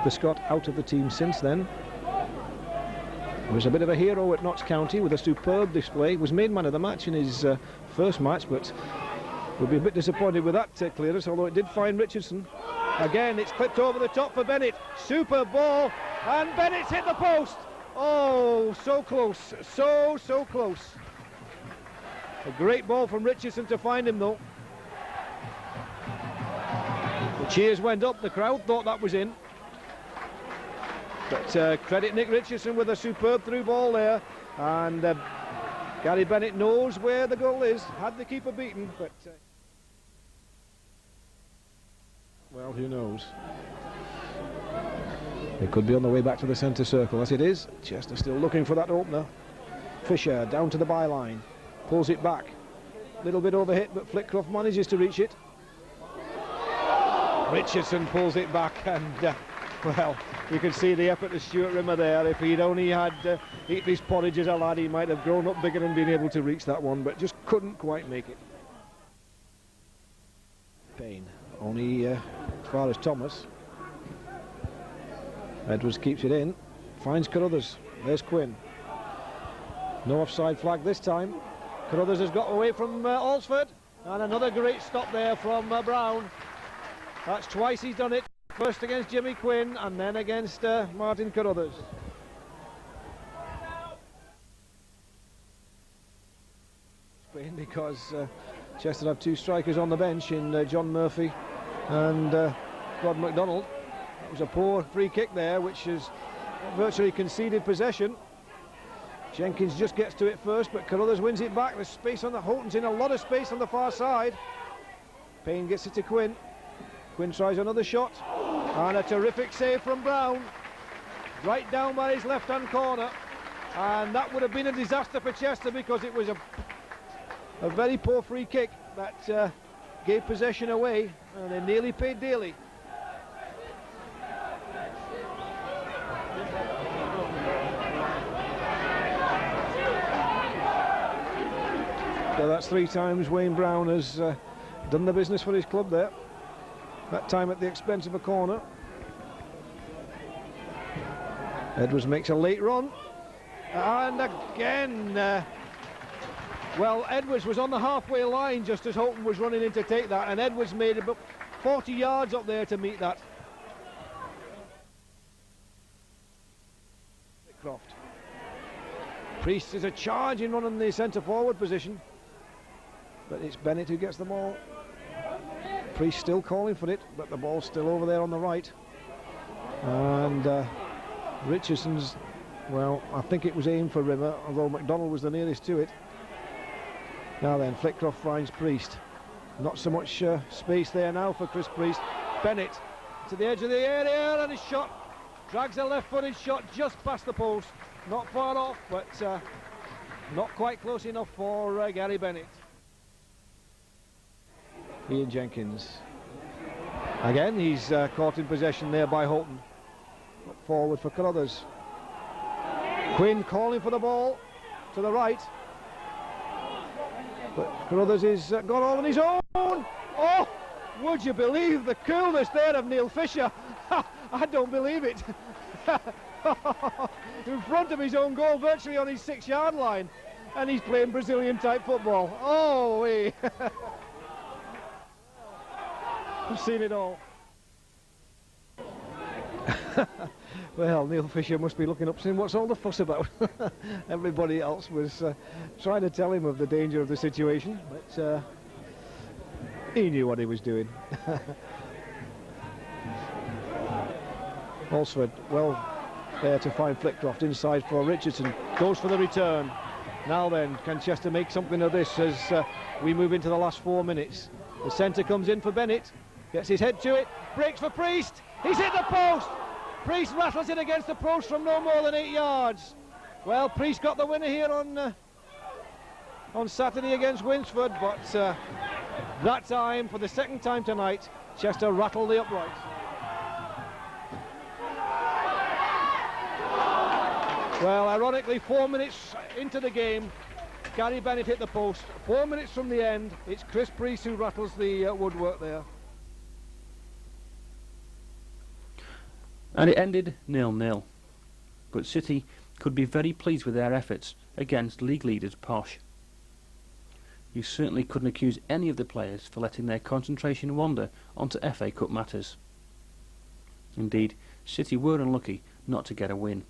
the Scot out of the team since then. He was a bit of a hero at Notts County with a superb display. Was made man of the match in his first match, but we'll be a bit disappointed with that clearance, although it did find Richardson. Again, it's clipped over the top for Bennett. Super ball, and Bennett's hit the post. Oh, so close, so close. A great ball from Richardson to find him, though. The cheers went up, the crowd thought that was in. But credit Nick Richardson with a superb through ball there. And Gary Bennett knows where the goal is, had the keeper beaten, but... well, who knows? They could be on the way back to the centre circle. As it is, Chester still looking for that opener. Fisher down to the byline, pulls it back. Little bit overhit, but Flitcroft manages to reach it. Richardson pulls it back, and well, you can see the effort of Stuart Rimmer there. If he'd only had eaten his porridge as a lad, he might have grown up bigger and been able to reach that one, but just couldn't quite make it. Payne, only as far as Thomas. Edwards keeps it in, finds Carruthers. There's Quinn. No offside flag this time. Carruthers has got away from Alsford, and another great stop there from Brown. That's twice he's done it. First against Jimmy Quinn, and then against Martin Carruthers. Spain, because Chester have two strikers on the bench in John Murphy and Rod MacDonald. That was a poor free kick there, which is virtually conceded possession. Jenkins just gets to it first, but Carruthers wins it back. There's space on the... Houghton's in a lot of space on the far side. Payne gets it to Quinn. Quinn tries another shot, and a terrific save from Brown, right down by his left-hand corner, and that would have been a disaster for Chester because it was a very poor free kick that gave possession away, and they nearly paid dearly. So that's 3 times Wayne Brown has done the business for his club there. That time at the expense of a corner. Edwards makes a late run, and again well, Edwards was on the halfway line just as Houghton was running in to take that, and Edwards made about 40 yards up there to meet that. Croft. Priest is a charge in running the centre forward position, but it's Bennett who gets the ball. Priest still calling for it, but the ball's still over there on the right. And Richardson's, well, I think it was aimed for Rimmer, although MacDonald was the nearest to it. Now then, Flitcroft finds Priest. Not so much space there now for Chris Priest. Bennett to the edge of the area, and his shot drags a left-footed shot just past the post. Not far off, but not quite close enough for Gary Bennett. Ian Jenkins. Again, he's caught in possession there by Houghton. Up forward for Carruthers. Quinn calling for the ball to the right. But Carruthers is gone all on his own. Oh, would you believe the coolness there of Neil Fisher? I don't believe it. In front of his own goal, virtually on his 6-yard line. And he's playing Brazilian-type football. Oh, wee. I've seen it all. Well, Neil Fisher must be looking up saying, what's all the fuss about? Everybody else was trying to tell him of the danger of the situation, but he knew what he was doing. Alsford, well, there to find Flitcroft inside for Richardson. Goes for the return. Now then, can Chester make something of this as we move into the last 4 minutes? The centre comes in for Bennett. Gets his head to it, breaks for Priest, he's hit the post! Priest rattles it against the post from no more than 8 yards. Well, Priest got the winner here on Saturday against Winsford, but that time, for the second time tonight, Chester rattled the uprights. Well, ironically, 4 minutes into the game, Gary Bennett hit the post. 4 minutes from the end, it's Chris Priest who rattles the woodwork there. And it ended 0-0. But City could be very pleased with their efforts against league leaders Posh. You certainly couldn't accuse any of the players for letting their concentration wander onto FA Cup matters. Indeed, City were unlucky not to get a win.